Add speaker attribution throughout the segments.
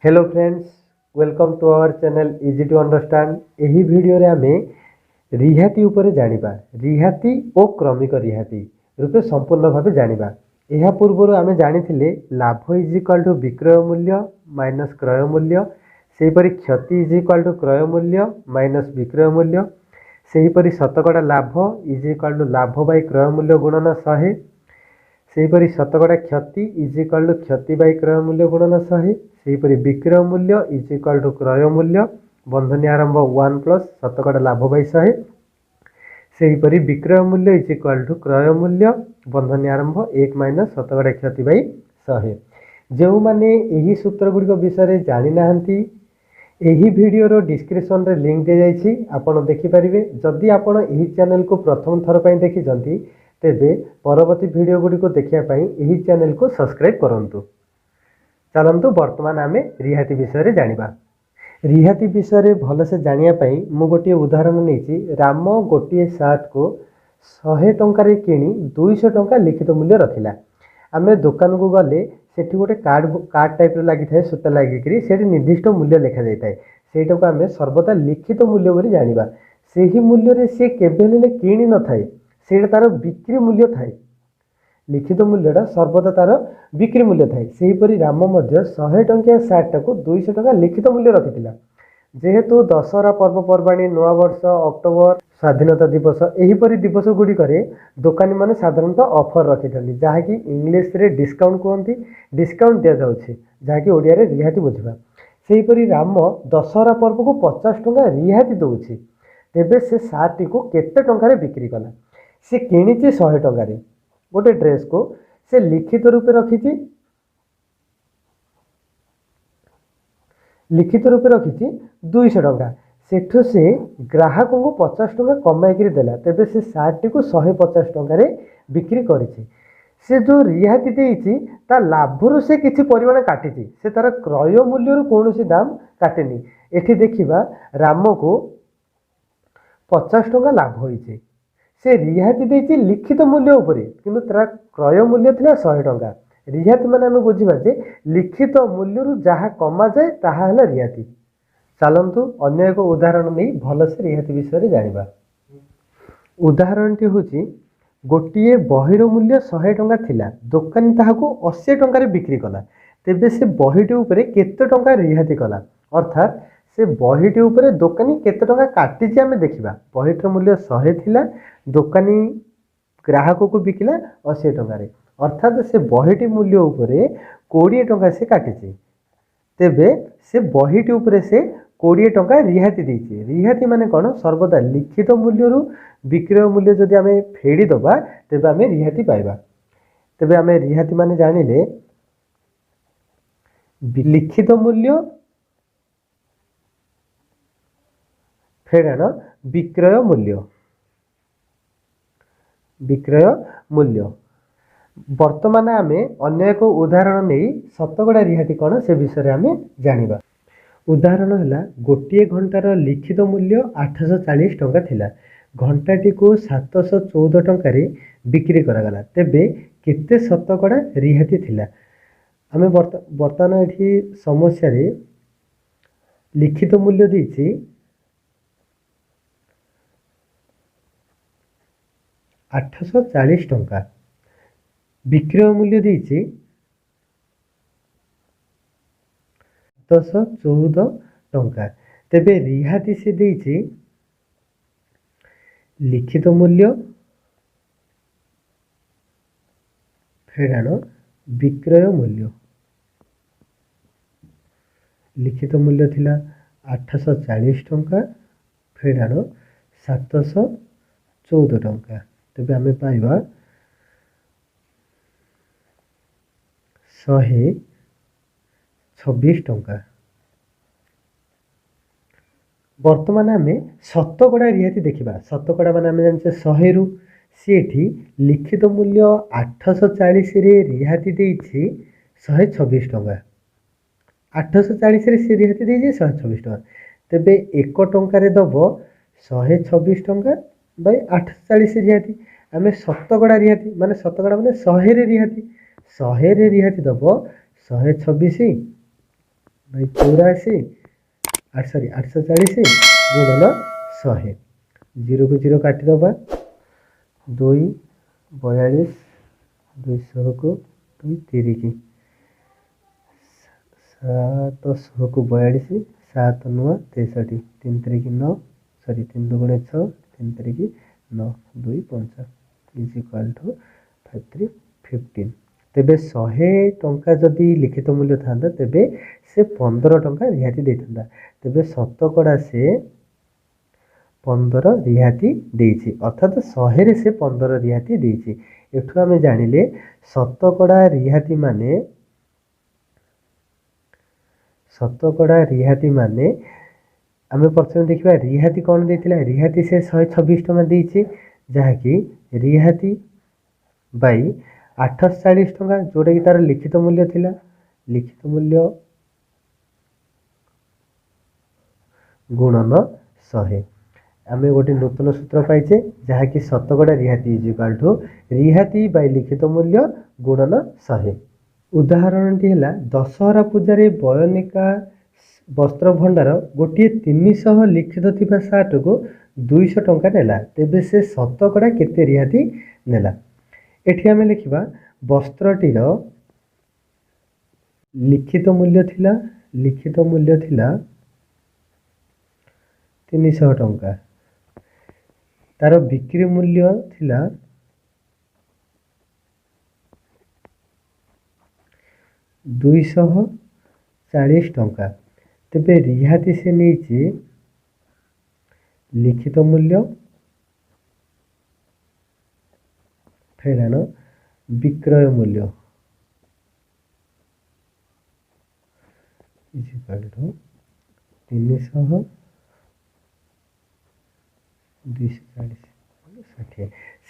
Speaker 1: Hello friends, welcome to our channel easy to understand. यही video रे आमे रिहाती उपरे जानिबा। रिहाती और क्रमिक रिहाती रूपे संपूर्ण भावे जानिबा। यह पूर्व आमे जानिथिले लाभ इज इक्वल टू विक्रय मूल्य माइनस क्रय मूल्य, सेहीपरि क्षति इज इक्वल टू क्रय मूल्य माइनस विक्रय मूल्य, सेहीपरि शतकड़ा लाभ इज इक्वल टू लाभ बाय क्रय मूल्य गुणन 100, सेहीपरि शतकड़ा क्षति इज इक्वल टू क्षति बाय क्रय मूल्य गुणन 100, सेहीपरि विक्रय मूल्य इज इक्वल टू क्रय मूल्य बंधनी आरंभ 1 प्लस शतकड़ा लाभ बाय 100, सेहीपरि विक्रय मूल्य इज इक्वल टू क्रय मूल्य बंधनी आरंभ 1 माइनस शतकड़ा क्षति बाय 100। जो माने यही सूत्र गुड़िक विषय जानी नाहंती, यही वीडियो डिस्क्रिप्शन रे लिंक दि जाइछि, आपण देखि परिबे। जदि आपण यही चैनल को प्रथम थर पई देखिजंती तेबे परवर्ती वीडियो गुड़ी को देखिया पई यही चैनल को सब्सक्राइब करंतु। चलंतु वर्तमान आमे रिहाती विषय रे जानिबा। रिहाती विषय रे भल से जानिया पई मु गोटे उदाहरण नेछि। राम गोटे सार्ट को 100 टंका रे किनी 200 टंका लिखित मूल्य रखिला। आमे दुकान को गले सेठी गोटे कार्ड टाइप रो लागि थाए, सूता लागि करी सेठी निर्दिष्ट मूल्य लिखा जाय थाए। सेटा को आमे सर्वदा लिखित मूल्य बोली जानिबा। सेही मूल्य रे से केबेले किनी न थाए, सेटा तार बिक्री मूल्य थाए। लिखित मूल्यटा सर्वदा तार बिक्री मूल्य थाए। सेहीपरि राम मध्य 100 टंकिया सार्ट को 200 टंका लिखित मूल्य रखिथिला। जेहेतु दशहरा पर्वपर्वाणी, नूआ वर्ष, अक्टोबर, स्वाधीनता दिवस एहीपरि दिवस गुड़ी करे दुकानी माने साधारणतः ऑफर रखिथांती, जहाँकि इंग्लिश रे डिस्काउंट कहती। डिस्काउंट दिया जाउछि, जहाँकि ओडिया रे रिहाती बुझिबा। सेहीपरि राम दशहरा पर्व को 50 टंका रिहाती दउछि। तेबे से सार्ट को केते टंका रे बिक्री कला? से किणिचे 100 टंका रे। गोटे ड्रेस को से लिखित रूपे रखिछि, लिखित रूपे रखिछि 200 टंका। सेठो से ग्राहक को 50 टंका कमाई करी देला। तेबे से सार्ट को 150 टंका रे बिक्री करिछि। से जो रिहाती देइछि ता लाभरु से किछि परिमाण काटिछि, से तार क्रय मूल्य रु कोनोसी दाम काटेनी। एठी देखिबा राम को 50 टंका लाभ होइछि। से रिहाती देइछि लिखित मूल्य उपरे, किंतु तार क्रय मूल्य थिला 100 टंका। रिहाती माने आमे बुझिबा जे लिखित मूल्य रु जहा कमा जाए ताहा हला रिहाती। चलंतु अन्य एक उदाहरण नै भल से रिहाती विषय रे जानिबा। उदाहरणटी होछि, गोटिए बहिर मूल्य 100 टंका थिला, दुकानी ताहाको 80 टंका रे बिक्री कला। तेबे से बहिटी उपरे केते टंका रिहाती कला? अर्थात से बहिटी उपरे दुकानी केते टंका काटिछि आमे देखिबा। बहिटर मूल्य 100 थिला, दुकानी ग्राहक को बिकिला 80 टंका रे, अर्थात से बहिटी मूल्य उपरे 20 टंका से काटिछि। तेबे से बहिटी उपरे से 20 टंका रिहाती देइछि। रिहाती माने कोन? सर्वदा लिखित मूल्य रु विक्रय मूल्य जदि आमे फेडी दबा तेबे आमे रिहाती पाइबा। तेबे आमे रिहाती माने जानिले लिखित मूल्य फेडाण विक्रय मूल्य। विक्रय मूल्य वर्तमान आमे अन्य एक उदाहरण नहीं शतकड़ा रिहाती कौन से विषय आमे जानिबा। उदाहरण है, गोटे घंटार लिखित मूल्य 840 टंका थिला, घंटाटी को 714 टंका रे बिक्री करागला। तेबे केते शतकड़ा रिहाती थिला? आमे वर्तमान एठी समस्या रे लिखित मूल्य देछि 840 टंका, विक्रय मूल्य देछि 714 टंका। तेबे रिहाती से देछि लिखित मूल्य फेडाण विक्रय मूल्य। लिखित मूल्य थिला 840 टंका फेडाण 714 टंका। तेबे आमे पाइबा 126 टंका। वर्तमान आमे शतकड़ा रिहाती देखिबा। शतकड़ा माने आमे जानछे 100 रु से एठी लिखित मूल्य 840 रे रिहाती देइछि 126 टंका। 840 रे से रिहाती देइछि 126 टंका। तेबे 1 टंका रे दबो 126 टंका बाय 840 रिहाती। आमे शतकड़ा रिहाती माने शतकड़ा माने 100 रे रिहाती, 100 रे रिहाती दबो 126 भाई 84 840 गुणन 100 0 को 0 काटिदेबा 2 42 200 को 2 तिरिकी 700 को 42 7 9 63 3 तिरिकी 9 सॉरी 3 दुगुणे 6 3 तिरिकी 9 2 5 इज इक्वाल टू 5315 तेबे 100 टंका जदि लिखित मूल्य था तेबे से 15 टंका रिहाती देता तेबे शतकड़ा से 15 रिहाती देछि अर्थात 100 रे से 15 रिहाती देछि एठु आमे जानिले शतकड़ा रिहाती माने आमे प्रथम देखिबा रिहाती कोन देथिला रिहाती से 126 टका देछि जहाँकि रिहाती बाई 840 टका जोटा कि तार लिखित मूल्य थिला लिखित मूल्य गुणन 100 आमे गोटे नूतन सूत्र पाइचे जहाँकि शतकड़ा रिहाती इज इक्वाल टू रिहाती बाई लिखित मूल्य गुणन 100 उदाहरण टी है दशहरा पूजा रे बयनिका वस्त्र भंडार गोटे 300 लिखित थिबा सार्ट को 200 टंका नेला तेबे से शतकड़ा केते रिहाती नेला एठी आमे लिखिबा वस्त्रटीर लिखित मूल्य थिला 300 टंका तार बिक्री मूल्य थिला 240 टंका तेबे रिहाती से नहीं लिखित मूल्य फेरान विक्रय मूल्य इज इक्वल टू 300 240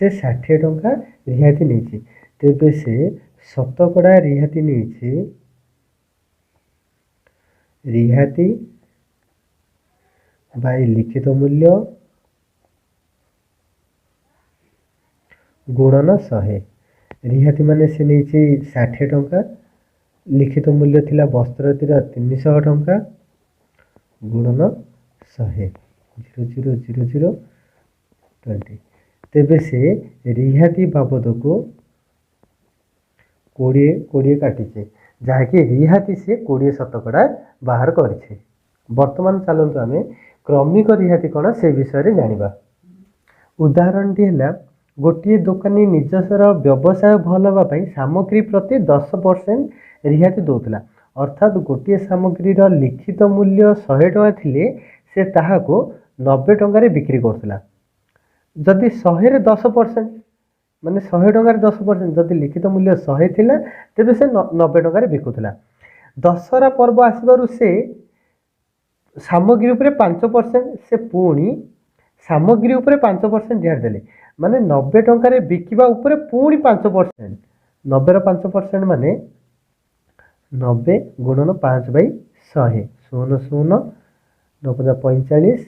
Speaker 1: से 60 टंका रिहाती नहीं तेबे से शतकड़ा रिहाती नहीं रिहाती बाई लिखित मूल्य गुणन 100 रिहाती माने से नहीं 60 टंका लिखित मूल्य थिला वस्त्रटीर 300 टंका गुणन 100 0 0 0 0 20 तेबे से रिहाती बाबद को 20 काटिचे जहाँकि रिहाती से 20 शतकड़ा बाहर करिछे वर्तमान चलतु आम क्रमिक रिहाती कौन से विषय जानिबा उदाहरण टी है गोटे दोकानी निजस्वर व्यवसाय भल होगापी सामग्री प्रति 10% रिहाती दौला अर्थात गोटे सामग्री लिखित मूल्य 100 टका थिले से ताहाको 90 टंकार बिक्री करथिला जदि 100 रे 10% माने 100 टंकार 10% जदि लिखित मूल्य 100 थिला तेबे से 90 टंकार बिकुथिला दशहरा पर्व आसबारु से सामग्री उपरे 5% से पुणी सामग्री उपरे 5% रिहाती देले माने 90 टंकार बिकिबा उपरे पुणी 5% 90 रो 5% माने 90 गुणन 5 by 100 0 0 9 45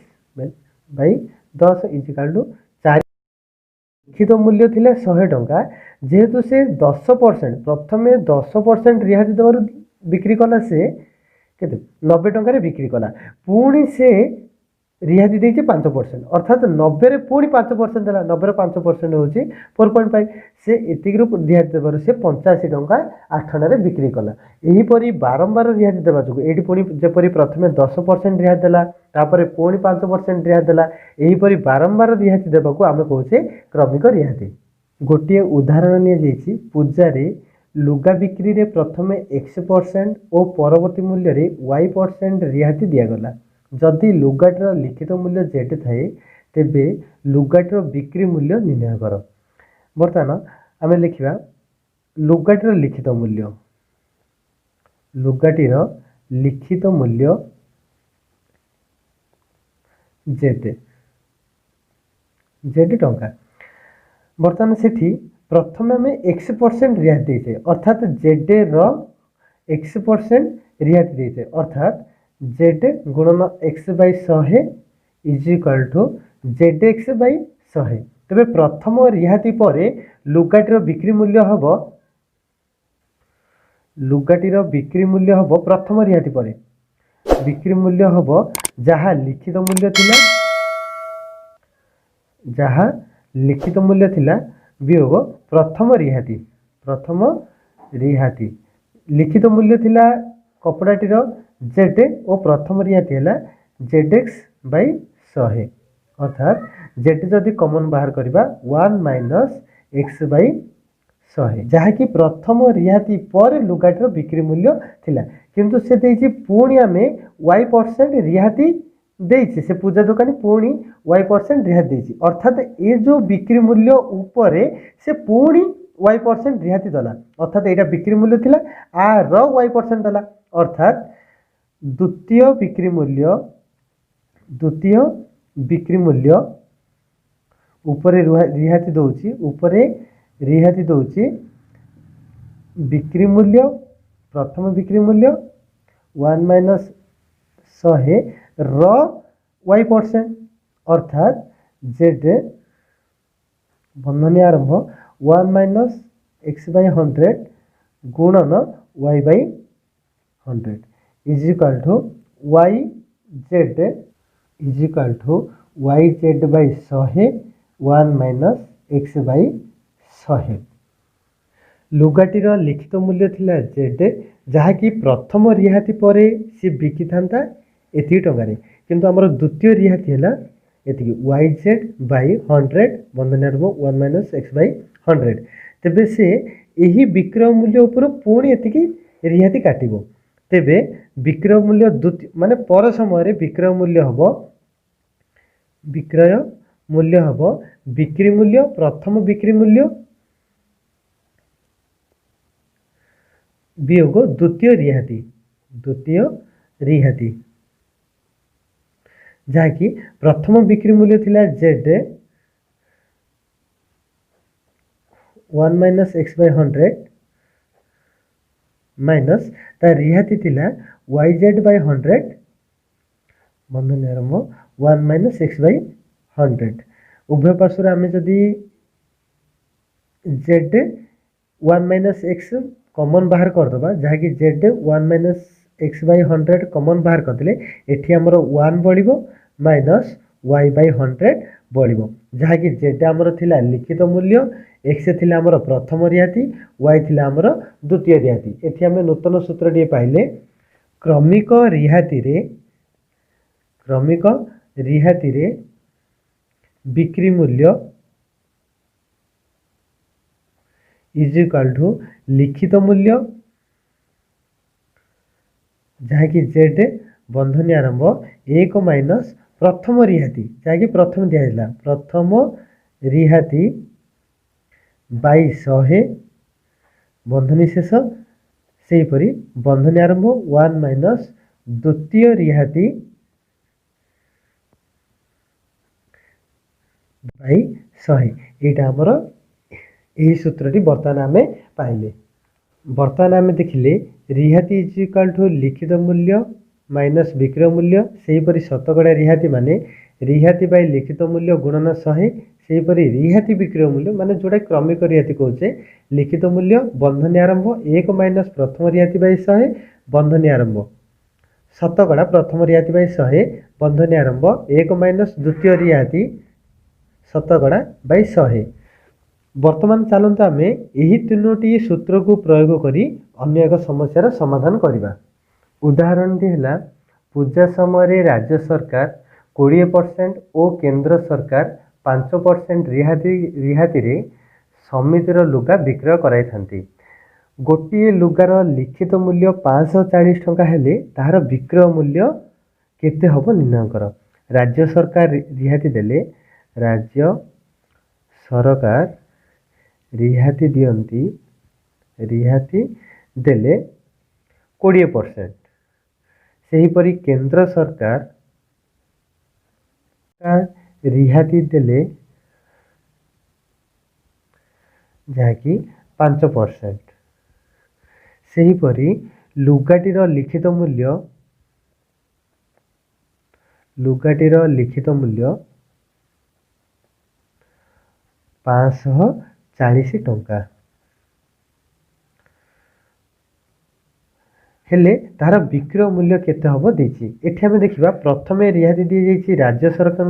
Speaker 1: by 10 is equal to 4 लिखित मूल्य थिले 100 टंका जेहेतु से 10% प्रथमे 10% रिहाती देबारु बिक्री कला से केते 90 टंका बिक्री कला पुणी से रिहाती देछि 5% अर्थात 90 रे पुणी 5% देला 90 रे 5% होछि 4.5 से एतिक रो रिहाती देबारु से 85 टंका 8 आना रे बिक्री कला एही परी बारंबार रिहाती देबा जो एठी पुणी जेपरी प्रथमे 10% रिहाती देला तापरे पुणी 5% रिहाती देला एही परी बारंबार रिहाती देबा को आमे कहूछे क्रमिक रिहाती गोटे उदाहरण निया जाइछि पूजा रे लुगा बिक्री रे प्रथमे X% और परवर्ती मूल्य रे Y% रिहाती दिया गला जदि लुगाटर लिखित मूल्य जेटे थाए तेबे लुगाटर बिक्री मूल्य निर्णय कर बर्तमान आम लिखा लुगाटर लिखित मूल्य लुगाटीर लिखित मूल्य जेटे जेटे टंका बर्तमान से प्रथम आम X% रिहाती देते अर्थात जेडे रो X% रिहाती देते अर्थात जेड गुणन x by 100 is equal to Z X by 100 तेरे प्रथम रिहाती पर लुगाटीर बिक्री मूल्य हम प्रथम रिहाती पर बिक्री मूल्य हम जहाँ लिखित मूल्य थिला, जहाँ लिखित मूल्य थिला वियोग प्रथम रिहाती, प्रथम रिहाती लिखित मूल्य थिला कपड़ाटीर जेड और प्रथम रिहाती है जेडेक्स बै 100 अर्थात जेड जदि कमन बाहर करवा 1 माइनस एक्स बै 100 जहाँकि प्रथम रिहाती पर लुगाटीर बिक्री मूल्य थिला किंतु से देछि पुणी आमे y% रिहाती देछि से पूजा दुकानी पुणी y% रिहाती देछि अर्थात ये जो बिक्री मूल्य ऊपर से पुणी y% रिहाती दला अर्थात यहाँ बिक्री मूल्य थिला आर y% दला अर्थात द्वितीय बिक्री मूल्य ऊपर रिहाती दौची ऊपर रिहाती दौची बिक्री मूल्य प्रथम बिक्री मूल्य 1 माइनस 100 र y% अर्थात जेड बंधनी आरंभ 1 माइनस एक्स बै 100 गुणन y by 100 is equal to y Z is equal to y Z by 100 1 minus X by 100 लुगाटीर लिखित मूल्य थिला जेड जहाँकि प्रथम रिहाती पर सी बिकी था एति टंगारे किंतु आमर द्वितीय रिहाती है एति वाई जेड बै 100 बंधन आरंभ 1 माइनस एक्स बै 100 तेबे से यही विक्रय मूल्य उपर पुणी एति रिहाती काटिबो तेबे विक्रय मूल्य द्वितीय माने पर समय विक्रय मूल्य हम बिक्री मूल्य प्रथम बिक्री मूल्य वियोग द्वितीय रिहाती जहाँकि प्रथम बिक्री मूल्य थिला Z 1 minus X by 100 minus ता रिहाती थिला वाई जेड बै 100 बंधन आरंभ 1 माइनस एक्स बै 100 उभय पार्श्वर आम जदि जेड 1 माइनस एक्स कमन बाहर करदे जहाँकि जेड 1 माइनस एक्स बै 100 कमन बाहर करदे एठी हमर 1 बढ़िबो माइनस वाई बै 100 बढ़िबो जहाँकि जेड आमर थिला लिखित मूल्य एक्स थिला आमर प्रथम रिहाती वाई थिला आमर द्वितीय रिहाती एठी आमे नूतन सूत्र डी पाइले क्रमिक रिहाती रे बिक्री मूल्य इज इक्वल टू लिखित मूल्य जहाँकि जेड बंधनी आरंभ 1 माइनस प्रथम रिहाती जहाँकि प्रथम दिया प्रथम रिहाती बै 100 बंधनी शेष सेहीपरि बंधनी आरंभ 1 माइनस द्वितीय रिहाती बै 100 यहाँ आमर यही सूत्रटी बर्तमान आम पाइले बर्तमान आम देखिले रिहाती इज इक्वल टू लिखित मूल्य माइनस विक्रय मूल्य सेहीपरि शतकड़ा रिहाती माने रिहाती बै लिखित मूल्य गुणन 100 सेहीपरि रिहाती विक्रय मूल्य माने जोड़ा क्रमिक रिहाती कहचे लिखित मूल्य बंधनी आरंभ 1 माइनस प्रथम रिहाती बै 100 बंधनी आरंभ शतकड़ा प्रथम रिहाती बै 100 बंधनी आरंभ 1 माइनस द्वितीय रिहाती शतकड़ा बै 100 वर्तमान चलते आम यही तीनोटी सूत्र को प्रयोग करी अन्य एक समस्यार समाधान करवा उदाहरण टी है पूजा समय राज्य सरकार 20% और केंद्र सरकार 5% रिहाती रे समितिर लुगा विक्रय कराई गोटे लुगार लिखित मूल्य 540 टंका हेले तार विक्रय मूल्य केते हबो निर्णय कर राज्य सरकार रिहाती देले राज्य सरकार रिहाती दियंती रिहाती देले 20% सेहीपरि केंद्र सरकार रिहाती देले जहाँकि 5% सेहीपरि लुगाटीर लिखित मूल्य 540 टंका हेले तार विक्रय मूल्य केते हबो देछि एठी हम देखिबा प्रथमे रिहाती दि जाइछि राज्य सरकार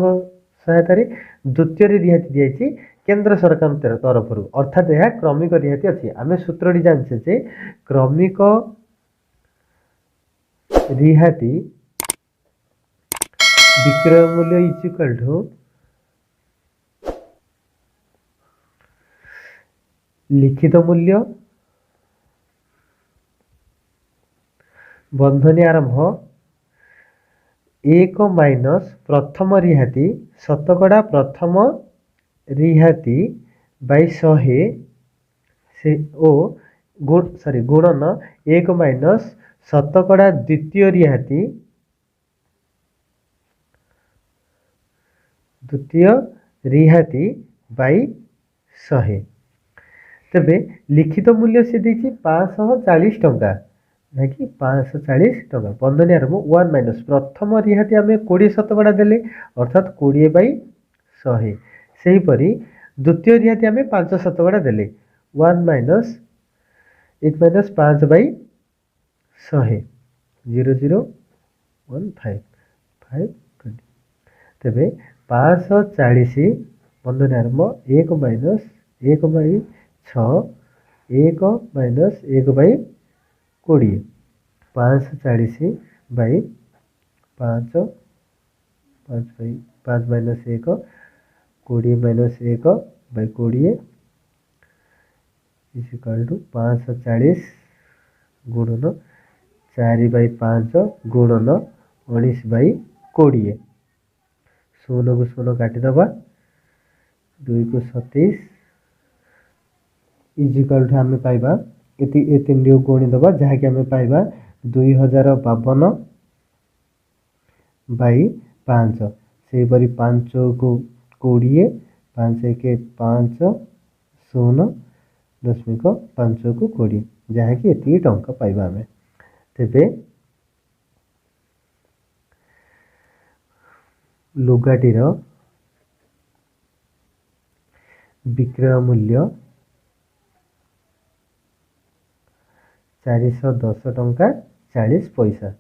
Speaker 1: सहायता रे द्वितीय रे रिहाती दि जाइछि केंद्र सरकार तरफ रु अर्थात यह क्रमिक रिहाती अछि आमे सूत्रडी जानछे जे क्रमिक रिहाती विक्रय मूल्य इज इक्वल टू लिखित मूल्य बंधनी आरंभ एक माइनस प्रथम रिहाती शतकड़ा प्रथम रिहाती बाई 100 से ओ गुणन एक माइनस शतकड़ा द्वितीय रिहाती बाई 100 तेबे लिखित मूल्य से देखिए 540 टंका ना कि 540 टंका बंधनी आरंभ 1 माइनस प्रथम रिहाती आम 20 शतकड़ा देले अर्थात 20 बाई 100 सेहीपरि द्वितीय रिहाती आम 5 शतकड़ा देले 1 माइनस 5 बाई 100 0015 520 तेबे 540 बंधनी आरंभ 1 minus 1 by 6 1 minus 1 by 20 540 by 5 5 minus 1 20 minus 1 by 20 is equal to 540 गुणन 4 बाई 5 गुणन 19 बाई 20 शून्य को शून्य काटिदबा 2 को 27 इजिकल टू आम पाइबा ये तीन गुणीदबा जहाँकि आम पाइबा 2052 बाई 5 सेहीपरि 5 को 20 5 1 5 शून्य दशमिक 5 को 20 जहाँकि ये टंका पाइबा आम तेबे लुगाटीर विक्रय मूल्य 410 टंका 40 पैसा